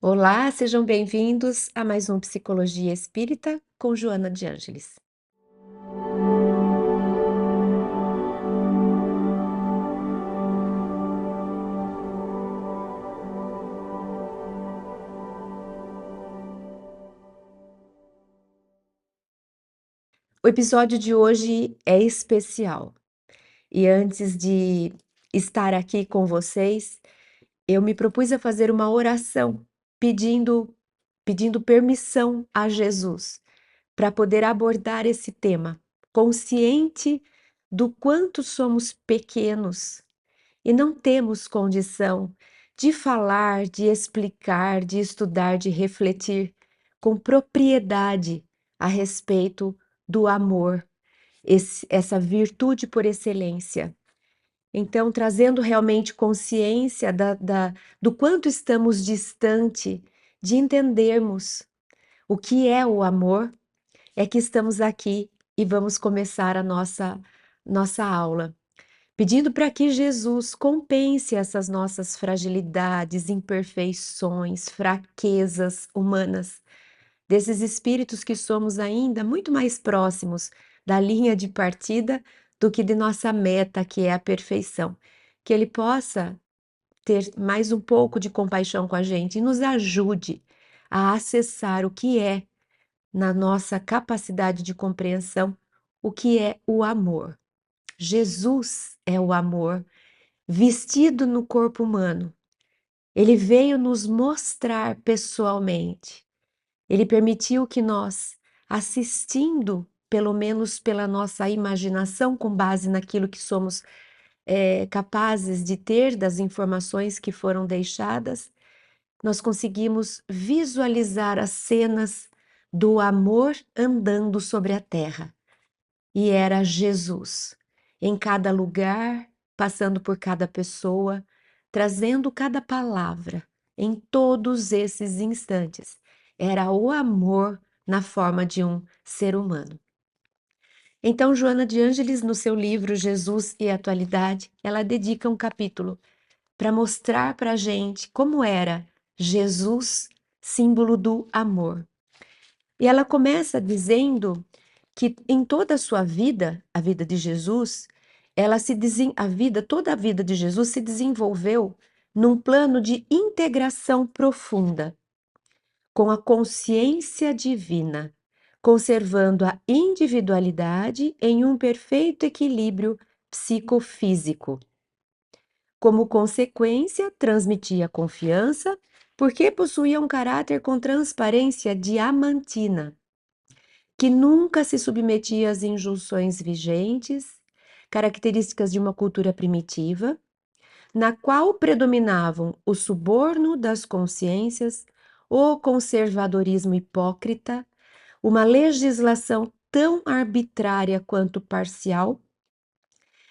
Olá, sejam bem-vindos a mais um Psicologia Espírita com Joana de Ângeles. O episódio de hoje é especial e antes de estar aqui com vocês, eu me propus a fazer uma oração pedindo permissão a Jesus para poder abordar esse tema, consciente do quanto somos pequenos e não temos condição de falar, de explicar, de estudar, de refletir com propriedade a respeito do amor, essa virtude por excelência. Então, trazendo realmente consciência do quanto estamos distante de entendermos o que é o amor, é que estamos aqui e vamos começar a nossa aula pedindo para que Jesus compense essas nossas fragilidades, imperfeições, fraquezas humanas, desses espíritos que somos ainda muito mais próximos da linha de partida do que de nossa meta, que é a perfeição. Que Ele possa ter mais um pouco de compaixão com a gente e nos ajude a acessar o que é, na nossa capacidade de compreensão, o que é o amor. Jesus é o amor vestido no corpo humano. Ele veio nos mostrar pessoalmente. Ele permitiu que nós, assistindo, pelo menos pela nossa imaginação, com base naquilo que somos capazes de ter, das informações que foram deixadas, nós conseguimos visualizar as cenas do amor andando sobre a terra. E era Jesus, em cada lugar, passando por cada pessoa, trazendo cada palavra, em todos esses instantes. Era o amor na forma de um ser humano. Então, Joana de Ângeles, no seu livro Jesus e a Atualidade, ela dedica um capítulo para mostrar para a gente como era Jesus, símbolo do amor. E ela começa dizendo que em toda a sua vida, a vida de Jesus, toda a vida de Jesus se desenvolveu num plano de integração profunda com a consciência divina, conservando a individualidade em um perfeito equilíbrio psicofísico. Como consequência, transmitia confiança, porque possuía um caráter com transparência diamantina, que nunca se submetia às injunções vigentes, características de uma cultura primitiva, na qual predominavam o suborno das consciências, o conservadorismo hipócrita, uma legislação tão arbitrária quanto parcial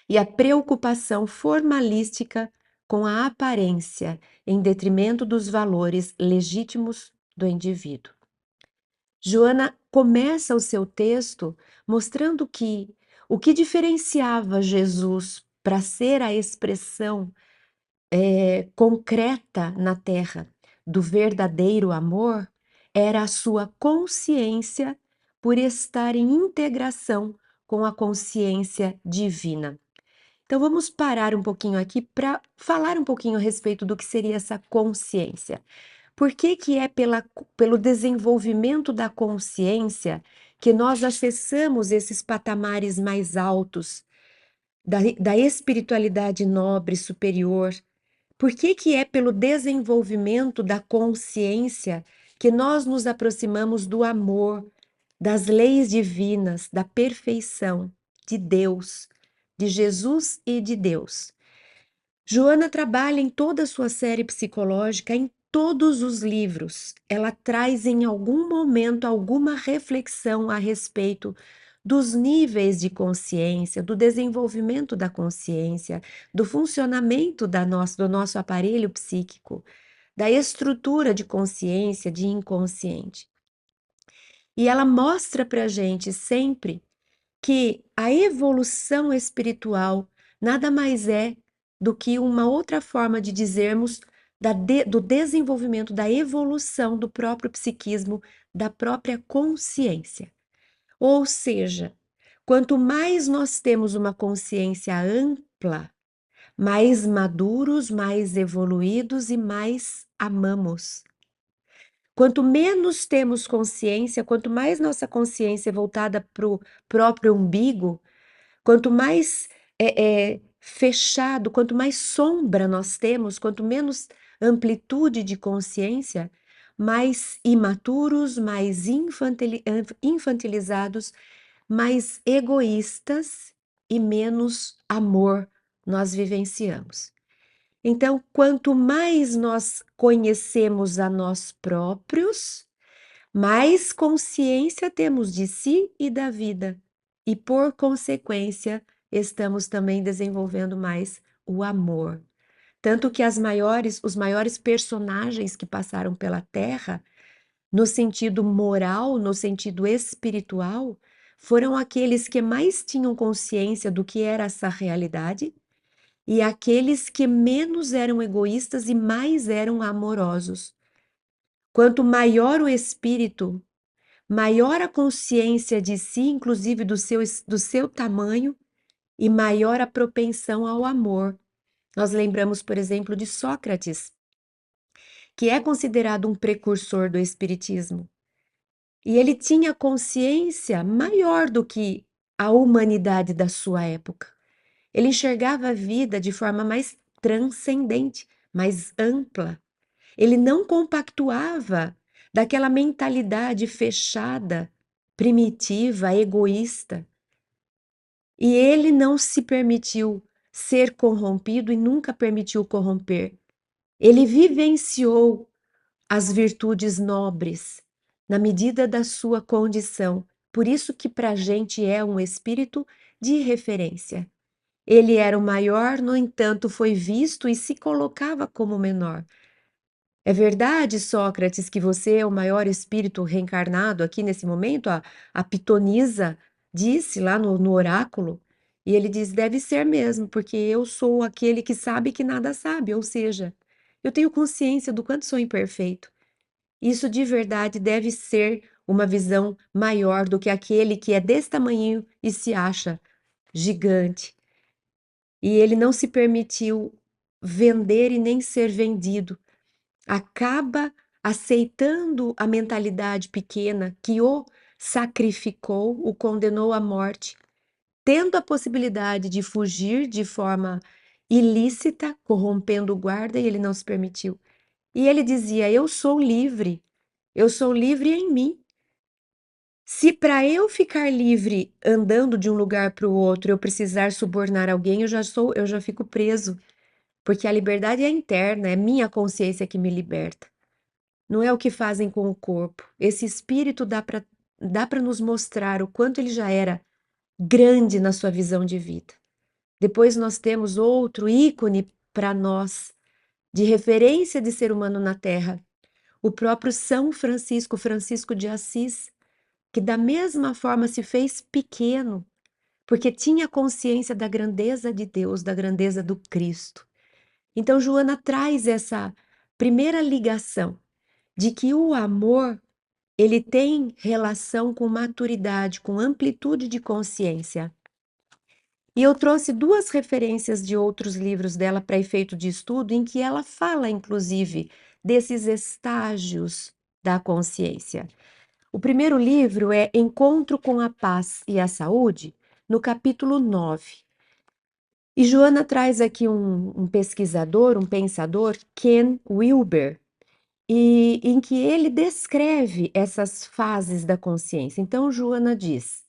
e a preocupação formalística com a aparência em detrimento dos valores legítimos do indivíduo. Joana começa o seu texto mostrando que o que diferenciava Jesus para ser a expressão concreta na Terra do verdadeiro amor era a sua consciência por estar em integração com a consciência divina. Então vamos parar um pouquinho aqui para falar um pouquinho a respeito do que seria essa consciência. Por que que é pelo desenvolvimento da consciência que nós acessamos esses patamares mais altos da espiritualidade nobre superior? Por que que é pelo desenvolvimento da consciência que nós nos aproximamos do amor, das leis divinas, da perfeição de Deus, de Jesus e de Deus? Joana trabalha em toda a sua série psicológica, em todos os livros. Ela traz em algum momento alguma reflexão a respeito dos níveis de consciência, do desenvolvimento da consciência, do funcionamento do nosso aparelho psíquico, da estrutura de consciência, de inconsciente. E ela mostra para a gente sempre que a evolução espiritual nada mais é do que uma outra forma de dizermos do desenvolvimento, da evolução do próprio psiquismo, da própria consciência. Ou seja, quanto mais nós temos uma consciência ampla, mais maduros, mais evoluídos e mais amamos. Quanto menos temos consciência, quanto mais nossa consciência é voltada para o próprio umbigo, quanto mais fechado, quanto mais sombra nós temos, quanto menos amplitude de consciência, mais imaturos, mais infantilizados, mais egoístas e menos amor nós vivenciamos. Então, quanto mais nós conhecemos a nós próprios, mais consciência temos de si e da vida. E, por consequência, estamos também desenvolvendo mais o amor. Tanto que os maiores personagens que passaram pela Terra, no sentido moral, no sentido espiritual, foram aqueles que mais tinham consciência do que era essa realidade e aqueles que menos eram egoístas e mais eram amorosos. Quanto maior o espírito, maior a consciência de si, inclusive do seu tamanho, e maior a propensão ao amor. Nós lembramos, por exemplo, de Sócrates, que é considerado um precursor do espiritismo. E ele tinha consciência maior do que a humanidade da sua época. Ele enxergava a vida de forma mais transcendente, mais ampla. Ele não compactuava daquela mentalidade fechada, primitiva, egoísta. E ele não se permitiu ser corrompido e nunca permitiu corromper. Ele vivenciou as virtudes nobres na medida da sua condição. Por isso que para a gente é um espírito de referência. Ele era o maior, no entanto, foi visto e se colocava como menor. É verdade, Sócrates, que você é o maior espírito reencarnado aqui nesse momento? A pitonisa disse lá no oráculo. E ele diz: deve ser mesmo, porque eu sou aquele que sabe que nada sabe, ou seja, eu tenho consciência do quanto sou imperfeito. Isso de verdade deve ser uma visão maior do que aquele que é desse tamanho e se acha gigante. E ele não se permitiu vender e nem ser vendido. Acaba aceitando a mentalidade pequena que o sacrificou, o condenou à morte, tendo a possibilidade de fugir de forma ilícita, corrompendo o guarda, e ele não se permitiu. E ele dizia: eu sou livre em mim. Se para eu ficar livre andando de um lugar para o outro, eu precisar subornar alguém, eu já fico preso, porque a liberdade é interna, é minha consciência que me liberta. Não é o que fazem com o corpo. Esse espírito dá para nos mostrar o quanto ele já era grande na sua visão de vida. Depois nós temos outro ícone para nós, de referência de ser humano na Terra, o próprio São Francisco, Francisco de Assis, que da mesma forma se fez pequeno, porque tinha consciência da grandeza de Deus, da grandeza do Cristo. Então, Joana traz essa primeira ligação de que o amor ele tem relação com maturidade, com amplitude de consciência. E eu trouxe duas referências de outros livros dela para efeito de estudo, em que ela fala, inclusive, desses estágios da consciência. O primeiro livro é Encontro com a Paz e a Saúde, no capítulo 9. E Joana traz aqui um pesquisador, um pensador, Ken Wilber, e em que ele descreve essas fases da consciência. Então, Joana diz: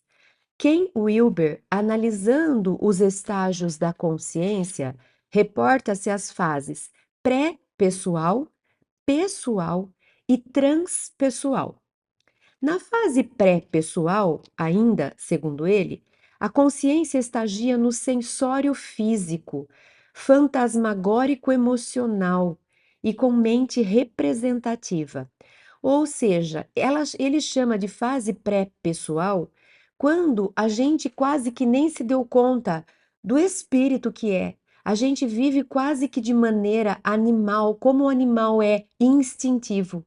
Ken Wilber, analisando os estágios da consciência, reporta-se às fases pré-pessoal, pessoal e transpessoal. Na fase pré-pessoal, ainda, segundo ele, a consciência estagia no sensório físico, fantasmagórico emocional e com mente representativa. Ou seja, ele chama de fase pré-pessoal quando a gente quase que nem se deu conta do espírito que é. A gente vive quase que de maneira animal, como o animal é instintivo.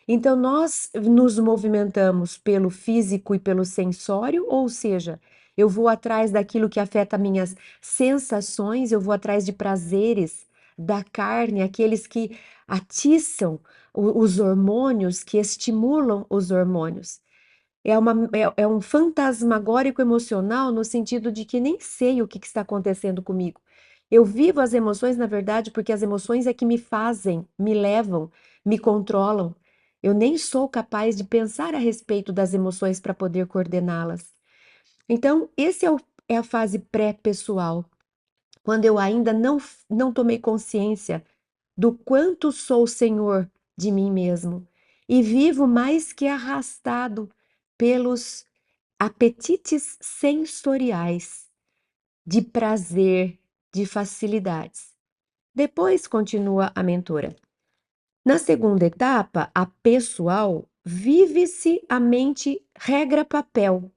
Então, nós nos movimentamos pelo físico e pelo sensório, ou seja, eu vou atrás daquilo que afeta minhas sensações, eu vou atrás de prazeres da carne, aqueles que atiçam os hormônios, que estimulam os hormônios. É um fantasmagórico emocional no sentido de que nem sei o que está acontecendo comigo. Eu vivo as emoções, na verdade, porque as emoções é que me fazem, me levam, me controlam. Eu nem sou capaz de pensar a respeito das emoções para poder coordená-las. Então, é a fase pré-pessoal, quando eu ainda não tomei consciência do quanto sou senhor de mim mesmo e vivo mais que arrastado pelos apetites sensoriais, de prazer, de facilidades. Depois, continua a mentora. Na segunda etapa, a pessoal, vive-se a mente regra-papel,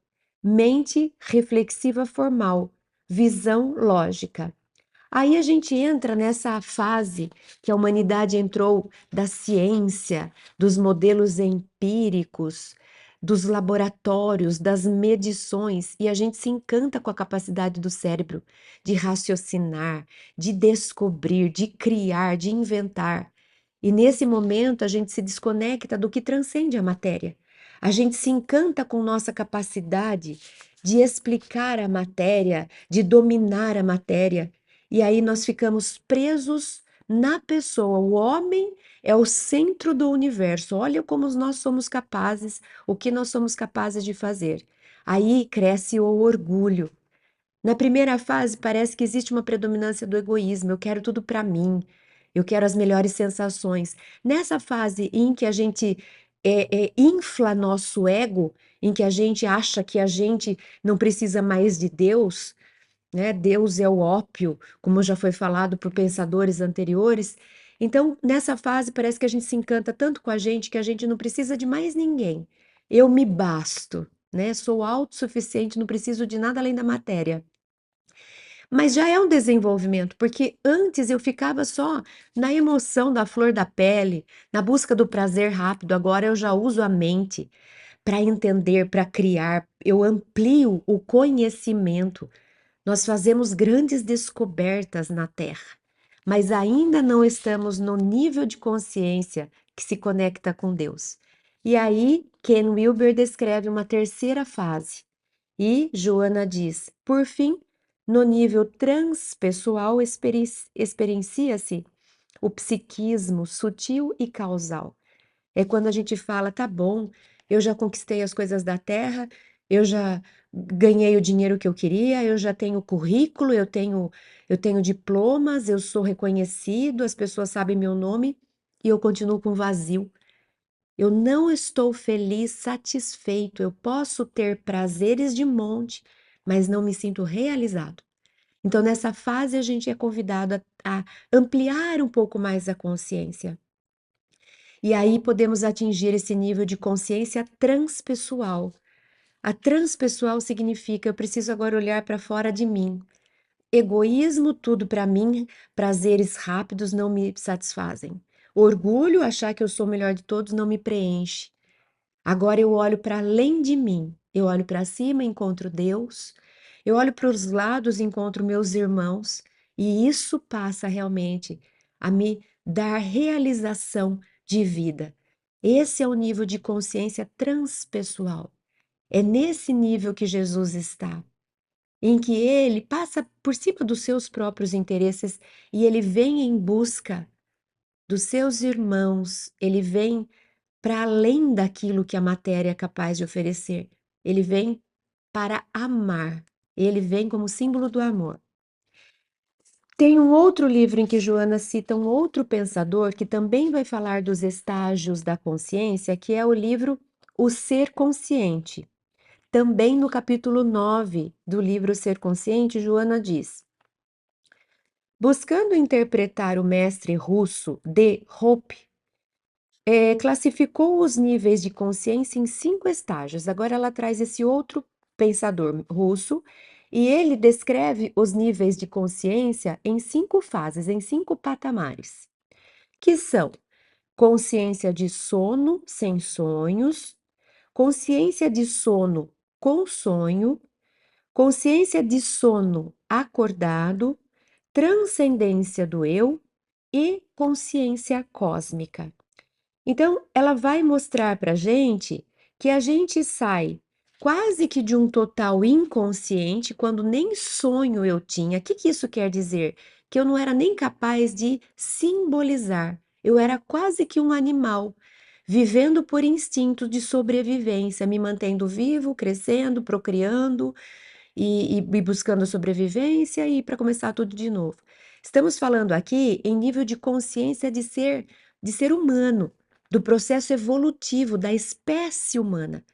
mente reflexiva formal, visão lógica. Aí a gente entra nessa fase que a humanidade entrou da ciência, dos modelos empíricos, dos laboratórios, das medições, e a gente se encanta com a capacidade do cérebro de raciocinar, de descobrir, de criar, de inventar. E nesse momento a gente se desconecta do que transcende a matéria. A gente se encanta com nossa capacidade de explicar a matéria, de dominar a matéria. E aí nós ficamos presos na pessoa. O homem é o centro do universo. Olha como nós somos capazes, o que nós somos capazes de fazer. Aí cresce o orgulho. Na primeira fase, parece que existe uma predominância do egoísmo. Eu quero tudo para mim. Eu quero as melhores sensações. Nessa fase em que a gente infla nosso ego, em que a gente acha que a gente não precisa mais de Deus, né? Deus é o ópio, como já foi falado por pensadores anteriores. Então, nessa fase, parece que a gente se encanta tanto com a gente que a gente não precisa de mais ninguém. Eu me basto, né? Sou autossuficiente, não preciso de nada além da matéria. Mas já é um desenvolvimento, porque antes eu ficava só na emoção da flor da pele, na busca do prazer rápido, agora eu já uso a mente para entender, para criar, eu amplio o conhecimento. Nós fazemos grandes descobertas na Terra, mas ainda não estamos no nível de consciência que se conecta com Deus. E aí, Ken Wilber descreve uma terceira fase. E Joana diz: por fim, no nível transpessoal, experiencia-se o psiquismo sutil e causal. É quando a gente fala, tá bom, eu já conquistei as coisas da terra, eu já ganhei o dinheiro que eu queria, eu já tenho currículo, eu tenho diplomas, eu sou reconhecido, as pessoas sabem meu nome e eu continuo com vazio. Eu não estou feliz, satisfeito. Eu posso ter prazeres de monte, mas não me sinto realizado. Então, nessa fase, a gente é convidado a ampliar um pouco mais a consciência. E aí podemos atingir esse nível de consciência transpessoal. A transpessoal significa eu preciso agora olhar para fora de mim. Egoísmo, tudo para mim, prazeres rápidos não me satisfazem. Orgulho, achar que eu sou o melhor de todos, não me preenche. Agora eu olho para além de mim. Eu olho para cima, encontro Deus. Eu olho para os lados, encontro meus irmãos. E isso passa realmente a me dar realização de vida. Esse é o nível de consciência transpessoal. É nesse nível que Jesus está, em que ele passa por cima dos seus próprios interesses e ele vem em busca dos seus irmãos, ele vem para além daquilo que a matéria é capaz de oferecer. Ele vem para amar. Ele vem como símbolo do amor. Tem um outro livro em que Joana cita um outro pensador que também vai falar dos estágios da consciência, que é o livro O Ser Consciente. Também no capítulo 9 do livro Ser Consciente, Joana diz: buscando interpretar o mestre russo de Hoppe, classificou os níveis de consciência em 5 estágios. Agora ela traz esse outro pensador russo E ele descreve os níveis de consciência em 5 fases, em 5 patamares, que são consciência de sono sem sonhos, consciência de sono com sonho, consciência de sono acordado, transcendência do eu e consciência cósmica. Então, ela vai mostrar para a gente que a gente sai quase que de um total inconsciente, quando nem sonho eu tinha. O que que isso quer dizer? Que eu não era nem capaz de simbolizar. Eu era quase que um animal, vivendo por instinto de sobrevivência, me mantendo vivo, crescendo, procriando e buscando sobrevivência e para começar tudo de novo. Estamos falando aqui em nível de consciência de ser humano, do processo evolutivo da espécie humana.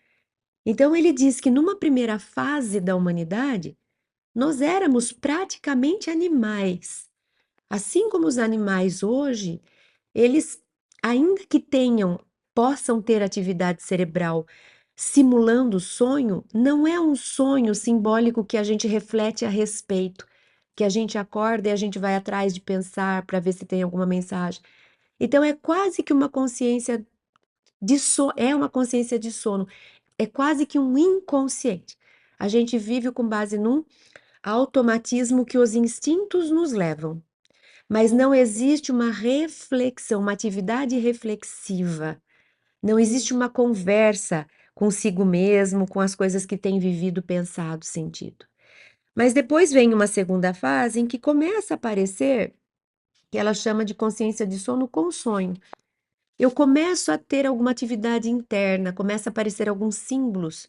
Então ele diz que numa primeira fase da humanidade, nós éramos praticamente animais. Assim como os animais hoje, eles, ainda que possam ter atividade cerebral simulando sonho, não é um sonho simbólico que a gente reflete a respeito, que a gente acorda e a gente vai atrás de pensar para ver se tem alguma mensagem. Então é quase que uma consciência de sono, é uma consciência de sono, é quase que um inconsciente. A gente vive com base num automatismo que os instintos nos levam, mas não existe uma reflexão, uma atividade reflexiva. Não existe uma conversa consigo mesmo, com as coisas que tem vivido, pensado, sentido. Mas depois vem uma segunda fase em que começa a aparecer, que ela chama de consciência de sono com sonho. Eu começo a ter alguma atividade interna, começa a aparecer alguns símbolos,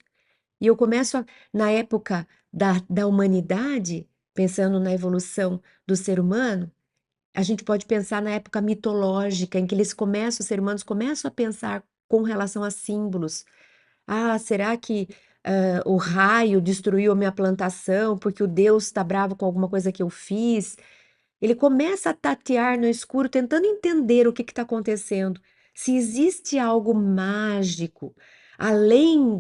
e eu começo a, na época da humanidade, pensando na evolução do ser humano, a gente pode pensar na época mitológica, em que os seres humanos começam a pensar com relação a símbolos. Ah, será que o raio destruiu a minha plantação porque o Deus está bravo com alguma coisa que eu fiz? Ele começa a tatear no escuro, tentando entender o que está acontecendo. Se existe algo mágico, além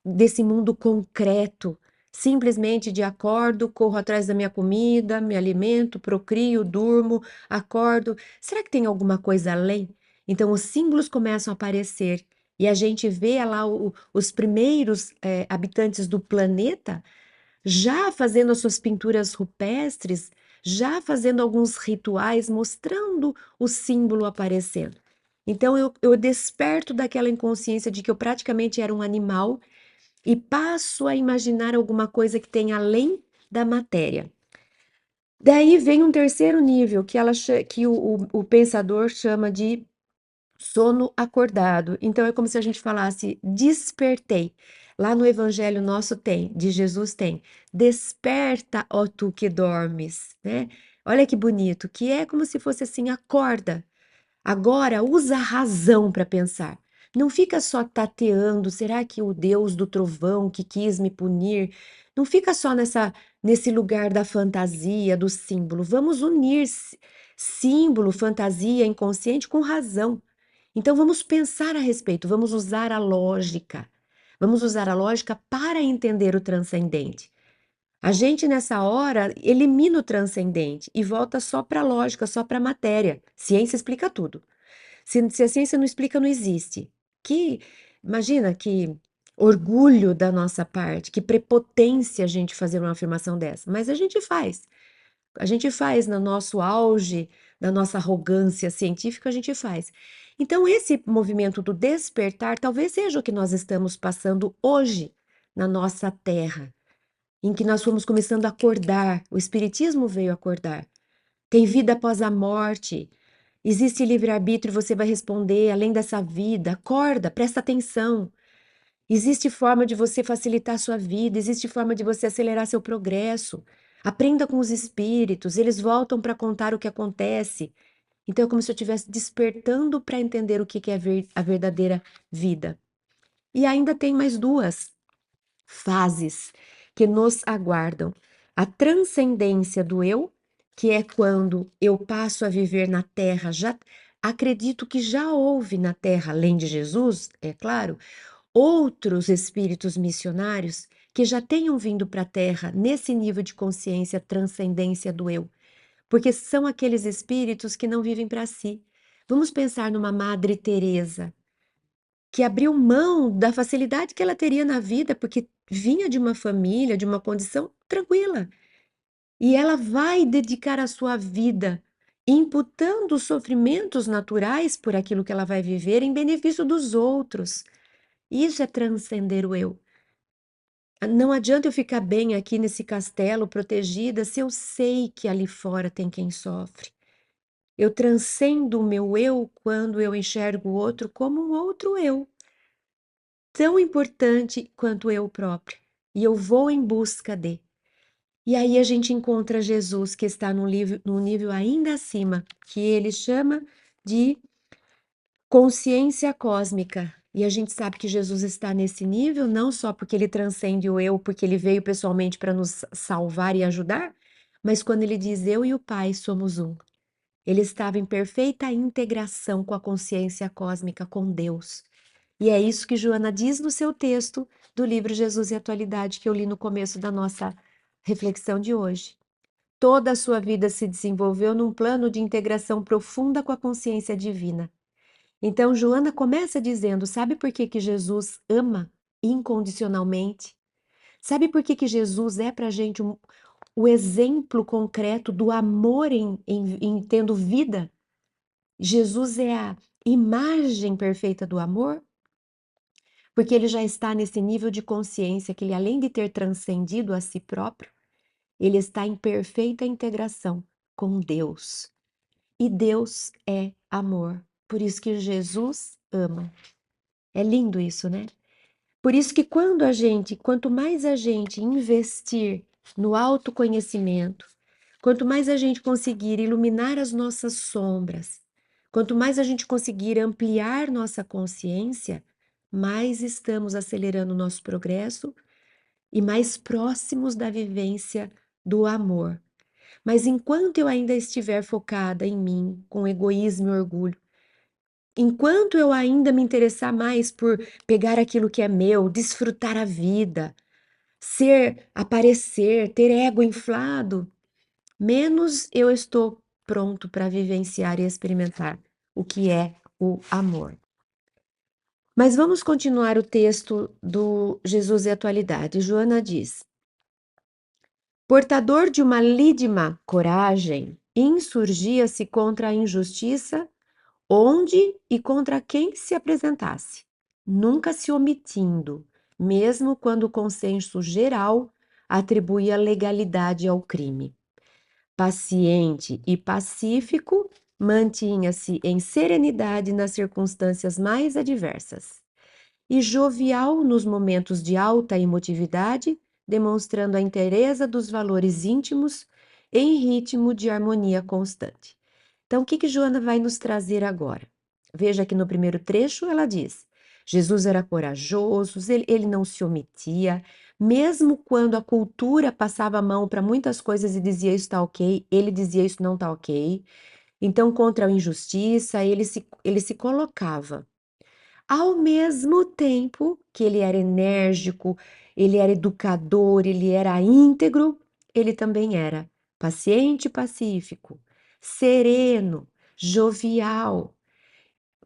desse mundo concreto, simplesmente de acordo, corro atrás da minha comida, me alimento, procrio, durmo, acordo. Será que tem alguma coisa além? Então, os símbolos começam a aparecer e a gente vê lá os primeiros habitantes do planeta já fazendo as suas pinturas rupestres, já fazendo alguns rituais, mostrando o símbolo aparecendo. Então eu desperto daquela inconsciência de que eu praticamente era um animal e passo a imaginar alguma coisa que tem além da matéria. Daí vem um terceiro nível que o pensador chama de sono acordado. Então é como se a gente falasse despertei. Lá no evangelho nosso tem, de Jesus tem, desperta, ó tu que dormes, né? Olha que bonito, que é como se fosse assim, acorda. Agora usa a razão para pensar. Não fica só tateando, será que o Deus do trovão que quis me punir? Não fica só nesse lugar da fantasia, do símbolo. Vamos unir símbolo, fantasia, inconsciente com razão. Então vamos pensar a respeito, vamos usar a lógica. Vamos usar a lógica para entender o transcendente. A gente nessa hora elimina o transcendente e volta só para a lógica, só para a matéria. Ciência explica tudo. Se a ciência não explica, não existe. Imagina que orgulho da nossa parte, que prepotência a gente fazer uma afirmação dessa. Mas a gente faz. A gente faz no nosso auge, na nossa arrogância científica, a gente faz. Então, esse movimento do despertar talvez seja o que nós estamos passando hoje na nossa terra, em que nós fomos começando a acordar. O Espiritismo veio acordar. Tem vida após a morte. Existe livre-arbítrio, você vai responder além dessa vida. Acorda, presta atenção. Existe forma de você facilitar a sua vida, existe forma de você acelerar seu progresso. Aprenda com os espíritos, eles voltam para contar o que acontece. Então é como se eu estivesse despertando para entender o que é a verdadeira vida. E ainda tem mais duas fases que nos aguardam. A transcendência do eu, que é quando eu passo a viver na Terra, já acredito que já houve na Terra, além de Jesus, é claro, outros espíritos missionários que já tenham vindo para a Terra nesse nível de consciência, transcendência do eu, porque são aqueles espíritos que não vivem para si. Vamos pensar numa Madre Teresa, que abriu mão da facilidade que ela teria na vida, porque vinha de uma família, de uma condição tranquila. E ela vai dedicar a sua vida imputando os sofrimentos naturais por aquilo que ela vai viver em benefício dos outros. Isso é transcender o eu. Não adianta eu ficar bem aqui nesse castelo protegida se eu sei que ali fora tem quem sofre. Eu transcendo o meu eu quando eu enxergo o outro como um outro eu, tão importante quanto eu próprio. E eu vou em busca de. E aí a gente encontra Jesus que está num nível ainda acima, que ele chama de consciência cósmica. E a gente sabe que Jesus está nesse nível não só porque ele transcende o eu, porque ele veio pessoalmente para nos salvar e ajudar, mas quando ele diz eu e o Pai somos um. Ele estava em perfeita integração com a consciência cósmica, com Deus. E é isso que Joana diz no seu texto do livro Jesus e Atualidade, que eu li no começo da nossa reflexão de hoje. Toda a sua vida se desenvolveu num plano de integração profunda com a consciência divina. Então, Joana começa dizendo: sabe por que que Jesus ama incondicionalmente? Sabe por que que Jesus é para a gente o exemplo concreto do amor em tendo vida? Jesus é a imagem perfeita do amor, porque ele já está nesse nível de consciência que ele, além de ter transcendido a si próprio, ele está em perfeita integração com Deus. E Deus é amor. Por isso que Jesus ama. É lindo isso, né? Por isso que quanto mais a gente investir no autoconhecimento, quanto mais a gente conseguir iluminar as nossas sombras, quanto mais a gente conseguir ampliar nossa consciência, mais estamos acelerando o nosso progresso e mais próximos da vivência do amor. Mas enquanto eu ainda estiver focada em mim, com egoísmo e orgulho, enquanto eu ainda me interessar mais por pegar aquilo que é meu, desfrutar a vida, aparecer, ter ego inflado, menos eu estou pronto para vivenciar e experimentar o que é o amor. Mas vamos continuar o texto do Jesus e Atualidade. Joana diz: portador de uma lídima coragem, insurgia-se contra a injustiça onde e contra quem se apresentasse, nunca se omitindo, mesmo quando o consenso geral atribuía legalidade ao crime. Paciente e pacífico, mantinha-se em serenidade nas circunstâncias mais adversas, e jovial nos momentos de alta emotividade, demonstrando a inteireza dos valores íntimos em ritmo de harmonia constante. Então, o que Joana vai nos trazer agora? Veja que no primeiro trecho ela diz: Jesus era corajoso, ele não se omitia, mesmo quando a cultura passava a mão para muitas coisas e dizia isso está ok, ele dizia isso não está ok. Então, contra a injustiça, ele se colocava. Ao mesmo tempo que ele era enérgico, ele era educador, ele era íntegro, ele também era paciente e pacífico, sereno, jovial,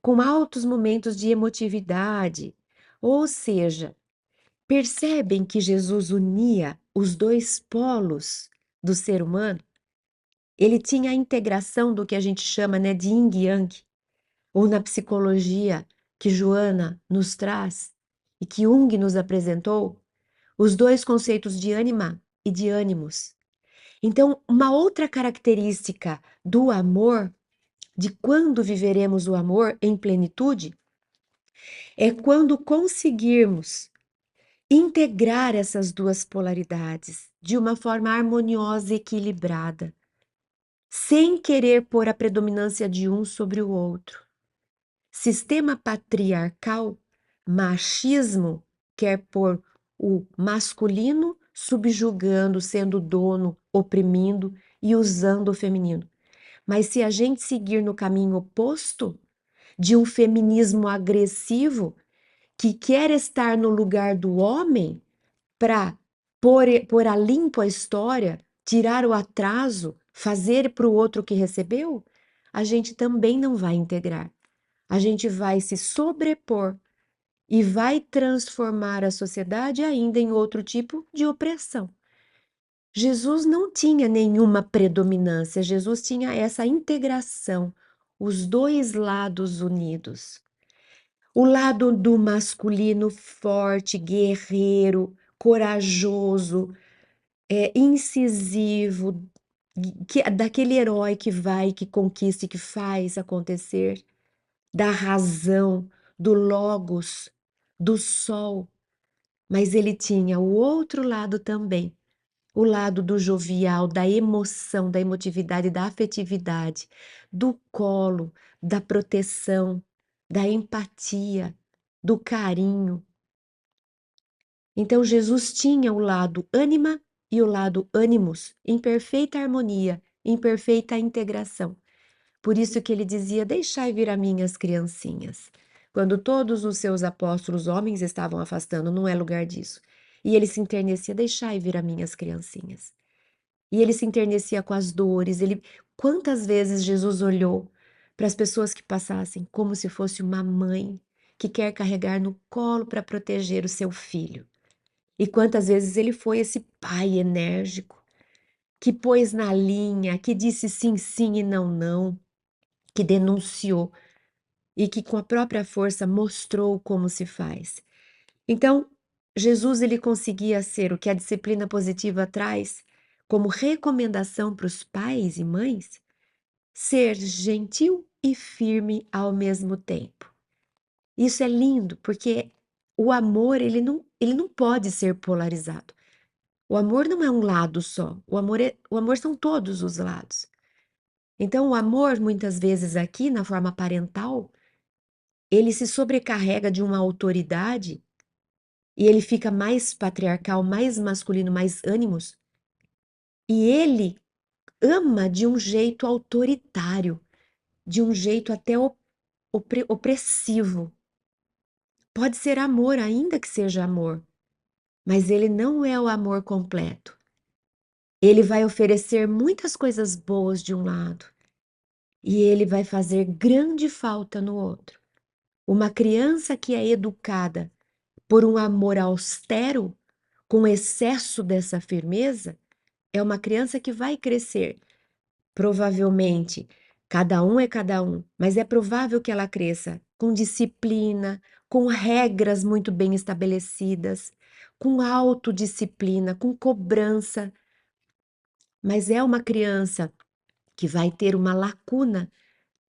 com altos momentos de emotividade. Ou seja, percebem que Jesus unia os dois polos do ser humano? Ele tinha a integração do que a gente chama, né, de yin e yang, ou na psicologia que Joana nos traz e que Jung nos apresentou, os dois conceitos de ânima e de ânimos. Então, uma outra característica do amor, de quando viveremos o amor em plenitude, é quando conseguirmos integrar essas duas polaridades de uma forma harmoniosa e equilibrada, sem querer pôr a predominância de um sobre o outro. Sistema patriarcal, machismo, quer pôr o masculino subjugando, sendo dono, oprimindo e usando o feminino. Mas se a gente seguir no caminho oposto, de um feminismo agressivo, que quer estar no lugar do homem para pôr a limpo a história, tirar o atraso, fazer para o outro o que recebeu, a gente também não vai integrar. A gente vai se sobrepor e vai transformar a sociedade ainda em outro tipo de opressão. Jesus não tinha nenhuma predominância, Jesus tinha essa integração, os dois lados unidos. O lado do masculino forte, guerreiro, corajoso, incisivo, daquele herói que vai, que conquista e que faz acontecer, da razão, do logos, do sol. Mas ele tinha o outro lado também, o lado do jovial, da emoção, da emotividade, da afetividade, do colo, da proteção, da empatia, do carinho. Então Jesus tinha o lado ânima e o lado ânimos em perfeita harmonia, em perfeita integração. Por isso que ele dizia: "Deixai vir a mim as criancinhas". Quando todos os seus apóstolos homens estavam afastando, não é lugar disso. E ele se enternecia: "Deixai vir a mim as criancinhas". E ele se enternecia com as dores. Quantas vezes Jesus olhou para as pessoas que passassem como se fosse uma mãe que quer carregar no colo para proteger o seu filho. E quantas vezes ele foi esse pai enérgico que pôs na linha, que disse sim, sim e não, não, que denunciou e que com a própria força mostrou como se faz. Então, Jesus ele conseguia ser o que a disciplina positiva traz como recomendação para os pais e mães, ser gentil e firme ao mesmo tempo. Isso é lindo, porque o amor ele não pode ser polarizado. O amor não é um lado só, o amor são todos os lados. Então, o amor, muitas vezes aqui, na forma parental, ele se sobrecarrega de uma autoridade e ele fica mais patriarcal, mais masculino, mais ânimos, e ele ama de um jeito autoritário, de um jeito até opressivo. Pode ser amor, ainda que seja amor, mas ele não é o amor completo. Ele vai oferecer muitas coisas boas de um lado e ele vai fazer grande falta no outro. Uma criança que é educada por um amor austero, com excesso dessa firmeza, é uma criança que vai crescer. Provavelmente, cada um é cada um, mas é provável que ela cresça com disciplina, com regras muito bem estabelecidas, com autodisciplina, com cobrança. Mas é uma criança que vai ter uma lacuna,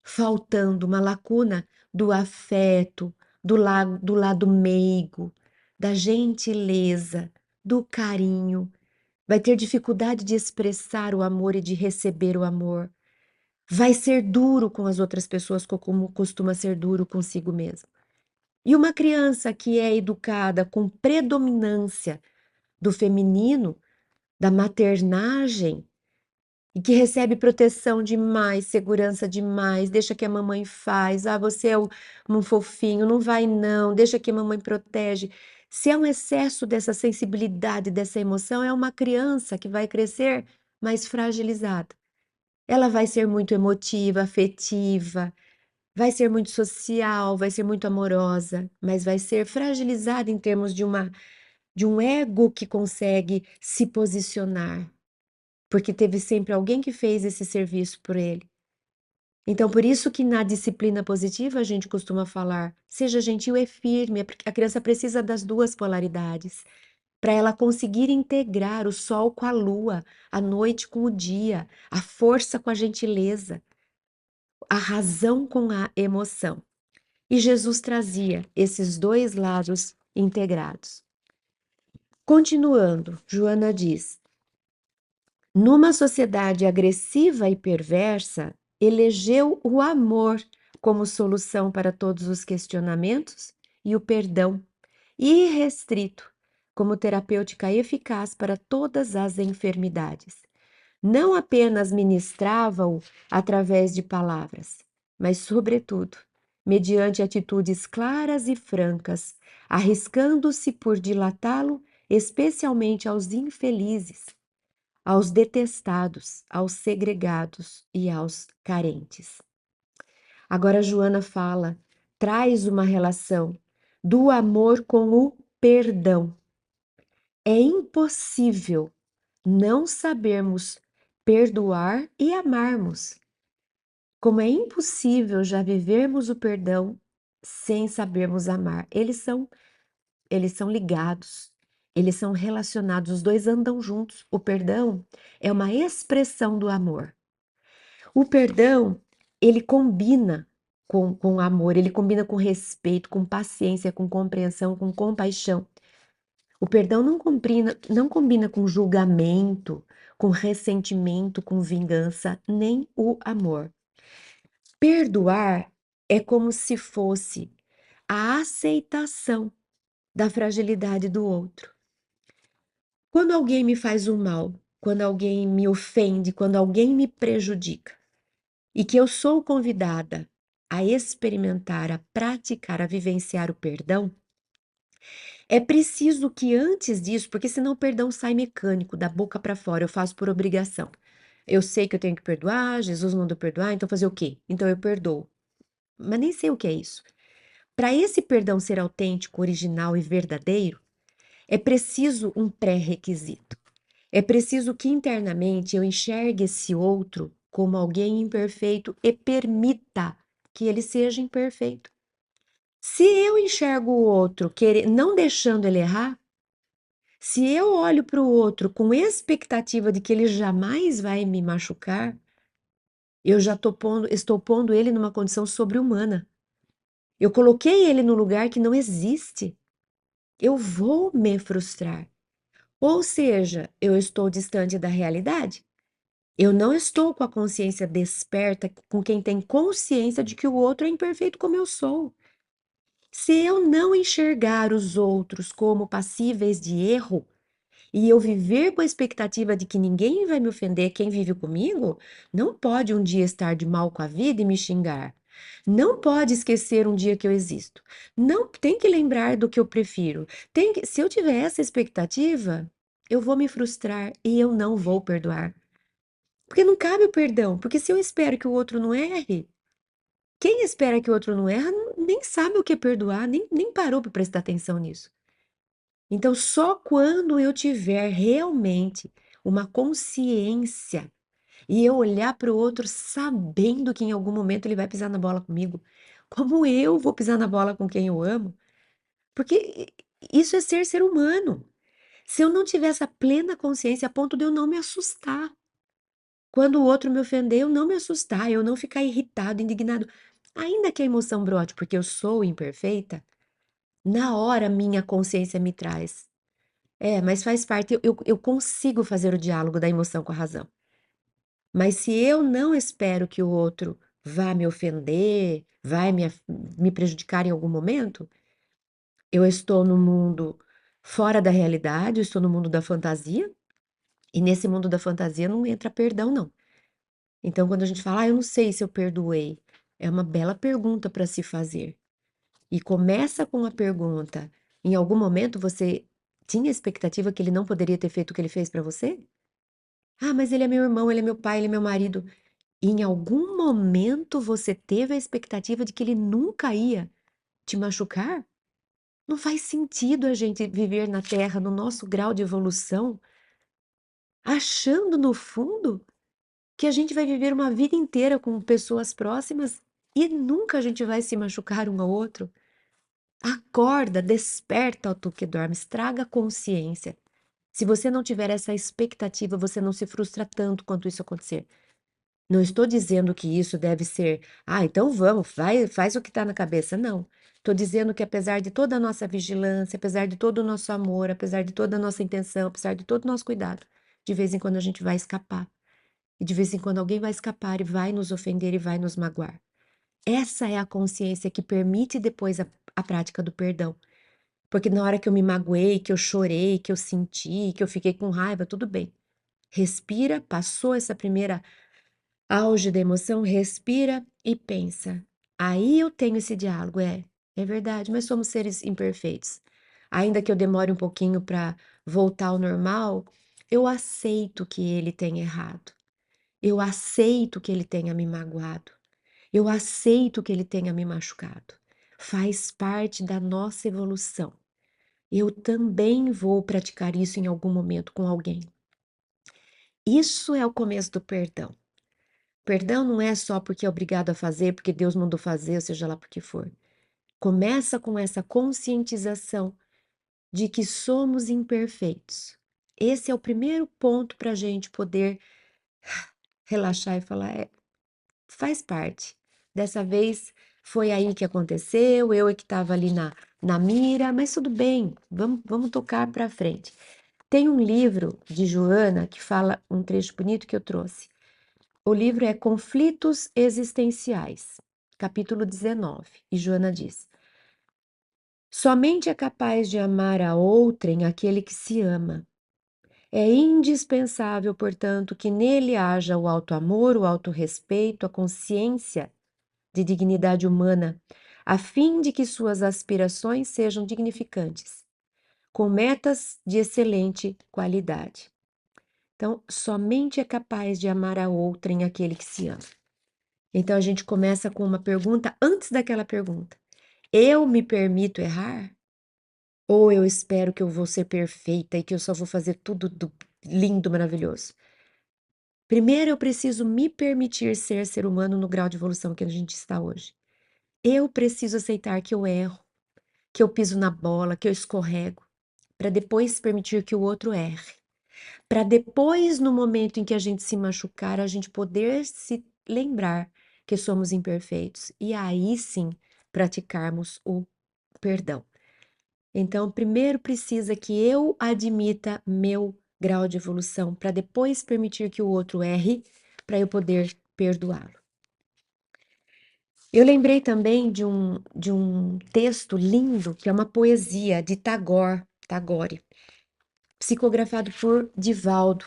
faltando uma lacuna do afeto, do lado meigo, da gentileza, do carinho. Vai ter dificuldade de expressar o amor e de receber o amor. Vai ser duro com as outras pessoas, como costuma ser duro consigo mesmo. E uma criança que é educada com predominância do feminino, da maternagem, e que recebe proteção demais, segurança demais, deixa que a mamãe faz, você é um fofinho, não vai não, deixa que a mamãe protege. Se é um excesso dessa sensibilidade, dessa emoção, é uma criança que vai crescer mais fragilizada. Ela vai ser muito emotiva, afetiva, vai ser muito social, vai ser muito amorosa, mas vai ser fragilizada em termos de um ego que consegue se posicionar, porque teve sempre alguém que fez esse serviço por ele. Então, por isso que na disciplina positiva a gente costuma falar, seja gentil e firme, porque a criança precisa das duas polaridades, para ela conseguir integrar o sol com a lua, a noite com o dia, a força com a gentileza, a razão com a emoção. E Jesus trazia esses dois lados integrados. Continuando, Joana diz: numa sociedade agressiva e perversa, elegeu o amor como solução para todos os questionamentos e o perdão irrestrito como terapêutica eficaz para todas as enfermidades. Não apenas ministrava-o através de palavras, mas, sobretudo, mediante atitudes claras e francas, arriscando-se por dilatá-lo especialmente aos infelizes, aos detestados, aos segregados e aos carentes. Agora, Joana fala, traz uma relação do amor com o perdão. É impossível não sabermos perdoar e amarmos. Como é impossível já vivermos o perdão sem sabermos amar. Eles são ligados, eles são relacionados, os dois andam juntos. O perdão é uma expressão do amor. O perdão, ele combina com amor, ele combina com respeito, com paciência, com compreensão, com compaixão. O perdão não combina com julgamento, com ressentimento, com vingança, nem o amor. Perdoar é como se fosse a aceitação da fragilidade do outro. Quando alguém me faz um mal, quando alguém me ofende, quando alguém me prejudica, e que eu sou convidada a experimentar, a praticar, a vivenciar o perdão, é preciso que antes disso, porque senão o perdão sai mecânico, da boca para fora, eu faço por obrigação. Eu sei que eu tenho que perdoar, Jesus mandou perdoar, então fazer o quê? Então eu perdoo. Mas nem sei o que é isso. Para esse perdão ser autêntico, original e verdadeiro, é preciso um pré-requisito. É preciso que internamente eu enxergue esse outro como alguém imperfeito e permita que ele seja imperfeito. Se eu enxergo o outro não deixando ele errar, se eu olho para o outro com expectativa de que ele jamais vai me machucar, eu já estou pondo ele numa condição sobre-humana. Eu coloquei ele no lugar que não existe. Eu vou me frustrar. Ou seja, eu estou distante da realidade. Eu não estou com a consciência desperta, com quem tem consciência de que o outro é imperfeito como eu sou. Se eu não enxergar os outros como passíveis de erro, e eu viver com a expectativa de que ninguém vai me ofender, quem vive comigo, não pode um dia estar de mal com a vida e me xingar. Não pode esquecer um dia que eu existo. Não tem que lembrar do que eu prefiro. Se eu tiver essa expectativa, eu vou me frustrar e eu não vou perdoar. Porque não cabe o perdão. Porque se eu espero que o outro não erre, quem espera que o outro não erra nem sabe o que é perdoar, nem parou para prestar atenção nisso. Então, só quando eu tiver realmente uma consciência e eu olhar para o outro sabendo que em algum momento ele vai pisar na bola comigo, como eu vou pisar na bola com quem eu amo, porque isso é ser humano. Se eu não tiver essa plena consciência a ponto de eu não me assustar, quando o outro me ofender, eu não me assustar, eu não ficar irritado, indignado, ainda que a emoção brote, porque eu sou imperfeita, na hora minha consciência me traz. É, mas faz parte, eu consigo fazer o diálogo da emoção com a razão. Mas se eu não espero que o outro vá me ofender, vai me prejudicar em algum momento, eu estou no mundo fora da realidade, eu estou no mundo da fantasia, e nesse mundo da fantasia não entra perdão, não. Então, quando a gente fala, eu não sei se eu perdoei, é uma bela pergunta para se fazer. E começa com a pergunta: em algum momento você tinha expectativa que ele não poderia ter feito o que ele fez para você? Ah, mas ele é meu irmão, ele é meu pai, ele é meu marido. Em algum momento você teve a expectativa de que ele nunca ia te machucar? Não faz sentido a gente viver na Terra, no nosso grau de evolução, achando no fundo que a gente vai viver uma vida inteira com pessoas próximas e nunca a gente vai se machucar um ao outro. Acorda, desperta, ó tu que dormes, traga consciência. Se você não tiver essa expectativa, você não se frustra tanto quanto isso acontecer. Não estou dizendo que isso deve ser, então vamos, vai, faz o que está na cabeça. Não. Estou dizendo que apesar de toda a nossa vigilância, apesar de todo o nosso amor, apesar de toda a nossa intenção, apesar de todo o nosso cuidado, de vez em quando a gente vai escapar. E de vez em quando alguém vai escapar e vai nos ofender e vai nos magoar. Essa é a consciência que permite depois a prática do perdão. Porque na hora que eu me magoei, que eu chorei, que eu senti, que eu fiquei com raiva, tudo bem. Respira, passou essa primeira auge da emoção, respira e pensa. Aí eu tenho esse diálogo, é verdade, mas somos seres imperfeitos. Ainda que eu demore um pouquinho para voltar ao normal, eu aceito que ele tenha errado. Eu aceito que ele tenha me magoado. Eu aceito que ele tenha me machucado. Faz parte da nossa evolução. Eu também vou praticar isso em algum momento com alguém. Isso é o começo do perdão. Perdão não é só porque é obrigado a fazer, porque Deus mandou fazer, ou seja lá por que for. Começa com essa conscientização de que somos imperfeitos. Esse é o primeiro ponto para a gente poder relaxar e falar: faz parte. Dessa vez foi aí que aconteceu, eu é que estava ali na mira, mas tudo bem, vamos tocar para frente. Tem um livro de Joana que fala um trecho bonito que eu trouxe. O livro é Conflitos Existenciais, capítulo 19, e Joana diz: somente é capaz de amar a outrem aquele que se ama. É indispensável, portanto, que nele haja o auto-amor, o autorrespeito, a consciência de dignidade humana, a fim de que suas aspirações sejam dignificantes, com metas de excelente qualidade. Então, somente é capaz de amar a outrem aquele que se ama. Então, a gente começa com uma pergunta antes daquela pergunta. Eu me permito errar? Ou eu espero que eu vou ser perfeita e que eu só vou fazer tudo lindo, maravilhoso? Primeiro, eu preciso me permitir ser humano no grau de evolução que a gente está hoje. Eu preciso aceitar que eu erro, que eu piso na bola, que eu escorrego, para depois permitir que o outro erre. Para depois, no momento em que a gente se machucar, a gente poder se lembrar que somos imperfeitos e aí sim praticarmos o perdão. Então, primeiro precisa que eu admita meu grau de evolução, para depois permitir que o outro erre, para eu poder perdoá-lo. Eu lembrei também de um texto lindo, que é uma poesia de Tagore, psicografado por Divaldo.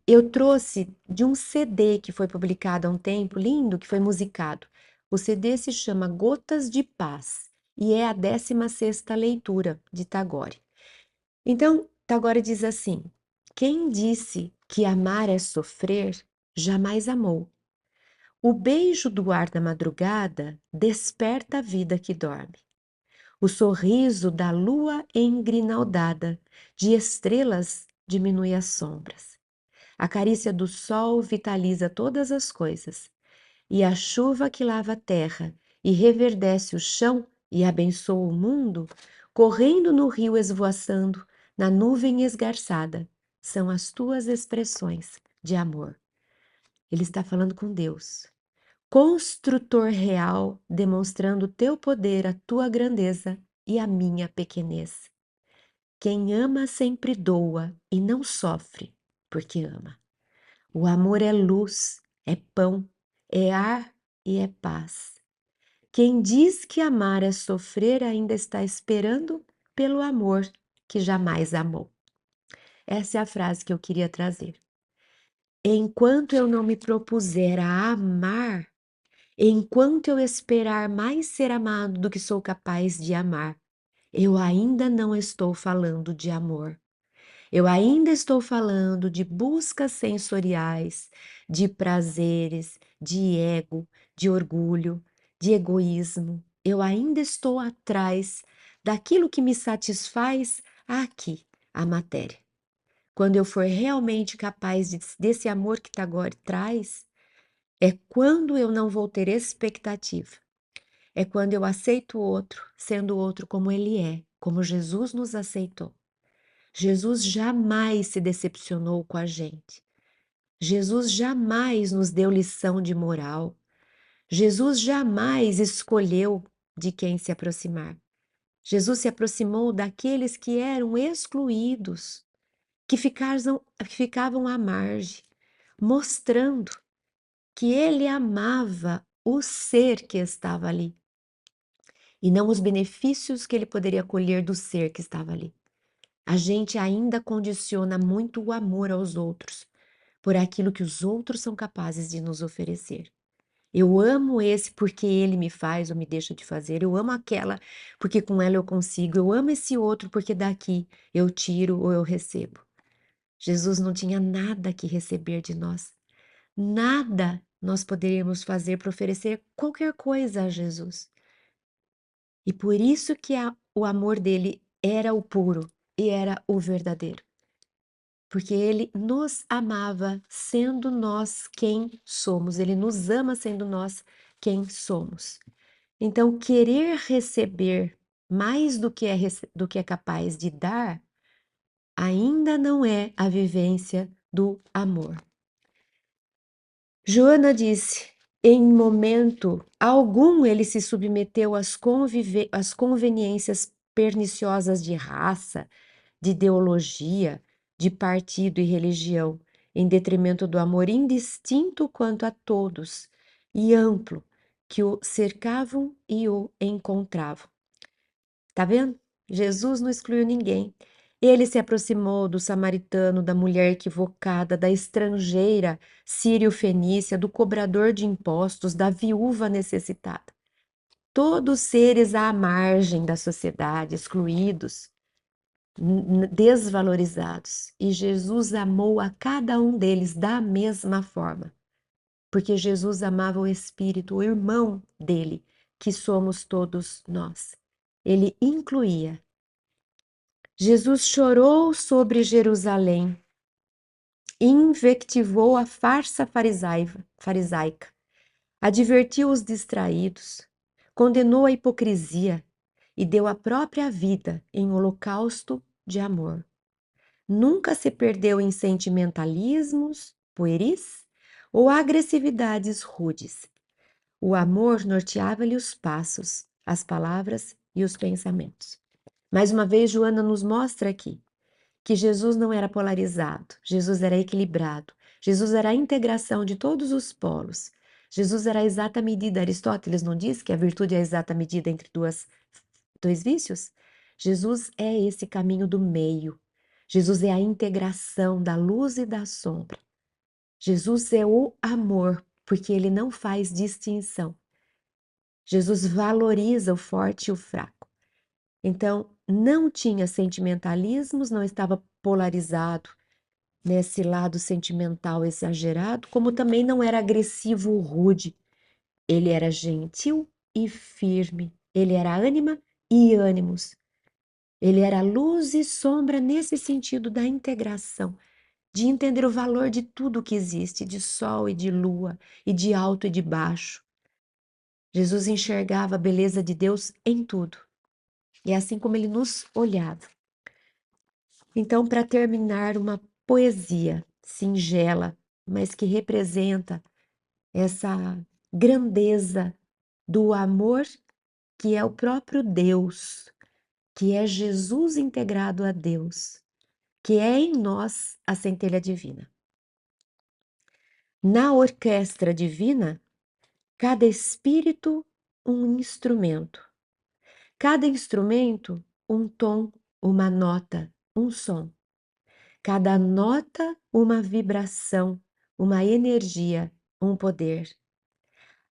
Eu trouxe de um CD que foi publicado há um tempo, lindo, que foi musicado. O CD se chama Gotas de Paz e é a 16ª leitura de Tagore. Então, Tagore diz assim: quem disse que amar é sofrer, jamais amou. O beijo do ar da madrugada desperta a vida que dorme. O sorriso da lua engrinaldada de estrelas diminui as sombras. A carícia do sol vitaliza todas as coisas, e a chuva que lava a terra e reverdece o chão e abençoa o mundo, correndo no rio esvoaçando, na nuvem esgarçada, são as tuas expressões de amor. Ele está falando com Deus, construtor real, demonstrando o teu poder, a tua grandeza e a minha pequenez. Quem ama sempre doa e não sofre porque ama. O amor é luz, é pão, é ar e é paz. Quem diz que amar é sofrer ainda está esperando pelo amor que jamais amou. Essa é a frase que eu queria trazer. Enquanto eu não me propuser a amar, enquanto eu esperar mais ser amado do que sou capaz de amar, eu ainda não estou falando de amor. Eu ainda estou falando de buscas sensoriais, de prazeres, de ego, de orgulho, de egoísmo. Eu ainda estou atrás daquilo que me satisfaz aqui, a matéria. Quando eu for realmente capaz desse amor que Tagore traz, é quando eu não vou ter expectativa. É quando eu aceito o outro, sendo o outro como ele é, como Jesus nos aceitou. Jesus jamais se decepcionou com a gente. Jesus jamais nos deu lição de moral. Jesus jamais escolheu de quem se aproximar. Jesus se aproximou daqueles que eram excluídos, que ficavam à margem, mostrando que ele amava o ser que estava ali e não os benefícios que ele poderia colher do ser que estava ali. A gente ainda condiciona muito o amor aos outros por aquilo que os outros são capazes de nos oferecer. Eu amo esse porque ele me faz ou me deixa de fazer. Eu amo aquela porque com ela eu consigo. Eu amo esse outro porque daqui eu tiro ou eu recebo. Jesus não tinha nada que receber de nós. Nada nós poderíamos fazer para oferecer qualquer coisa a Jesus. E por isso que o amor dele era o puro e era o verdadeiro. Porque ele nos amava sendo nós quem somos. Ele nos ama sendo nós quem somos. Então, querer receber mais do que é capaz de dar, ainda não é a vivência do amor. Joana disse: em momento algum ele se submeteu às conveniências perniciosas de raça, de ideologia, de partido e religião, em detrimento do amor indistinto quanto a todos e amplo que o cercavam e o encontravam. Tá vendo? Jesus não excluiu ninguém. Ele se aproximou do samaritano, da mulher equivocada, da estrangeira sírio-fenícia, do cobrador de impostos, da viúva necessitada. Todos seres à margem da sociedade, excluídos, desvalorizados. E Jesus amou a cada um deles da mesma forma, porque Jesus amava o Espírito, o irmão dele, que somos todos nós. Ele incluía. Jesus chorou sobre Jerusalém, invectivou a farsa farisaica, advertiu os distraídos, condenou a hipocrisia e deu a própria vida em holocausto de amor. Nunca se perdeu em sentimentalismos pueris ou agressividades rudes. O amor norteava-lhe os passos, as palavras e os pensamentos. Mais uma vez, Joana nos mostra aqui que Jesus não era polarizado, Jesus era equilibrado, Jesus era a integração de todos os polos. Jesus era a exata medida. Aristóteles não diz que a virtude é a exata medida entre dois vícios? Jesus é esse caminho do meio. Jesus é a integração da luz e da sombra. Jesus é o amor, porque ele não faz distinção. Jesus valoriza o forte e o fraco. Então, não tinha sentimentalismos, não estava polarizado nesse lado sentimental exagerado, como também não era agressivo ou rude. Ele era gentil e firme. Ele era ânima e ânimos. Ele era luz e sombra nesse sentido da integração, de entender o valor de tudo que existe, de sol e de lua, e de alto e de baixo. Jesus enxergava a beleza de Deus em tudo. E é assim como ele nos olhava. Então, para terminar, uma poesia singela, mas que representa essa grandeza do amor que é o próprio Deus, que é Jesus integrado a Deus, que é em nós a centelha divina. Na orquestra divina, cada espírito um instrumento, cada instrumento um tom, uma nota, um som. Cada nota, uma vibração, uma energia, um poder.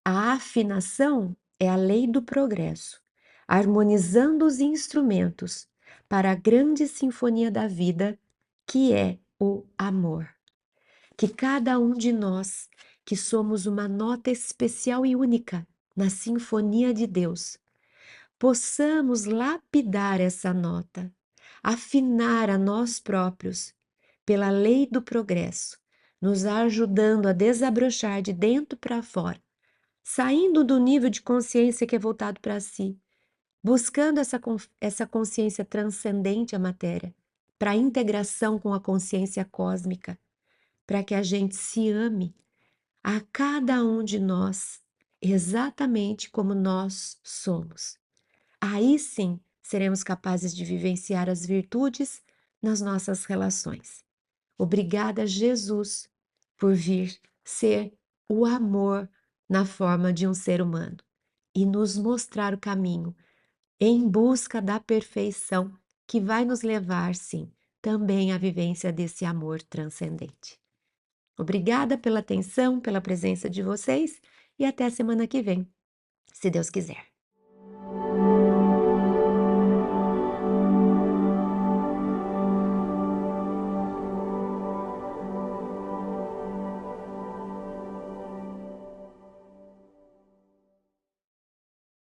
A afinação é a lei do progresso, harmonizando os instrumentos para a grande sinfonia da vida, que é o amor. Que cada um de nós, que somos uma nota especial e única na sinfonia de Deus, possamos lapidar essa nota, afinar a nós próprios pela lei do progresso, nos ajudando a desabrochar de dentro para fora, saindo do nível de consciência que é voltado para si, buscando essa consciência transcendente à matéria, para a integração com a consciência cósmica, para que a gente se ame a cada um de nós exatamente como nós somos. Aí sim seremos capazes de vivenciar as virtudes nas nossas relações. Obrigada, Jesus, por vir ser o amor na forma de um ser humano e nos mostrar o caminho em busca da perfeição que vai nos levar, sim, também à vivência desse amor transcendente. Obrigada pela atenção, pela presença de vocês e até semana que vem, se Deus quiser.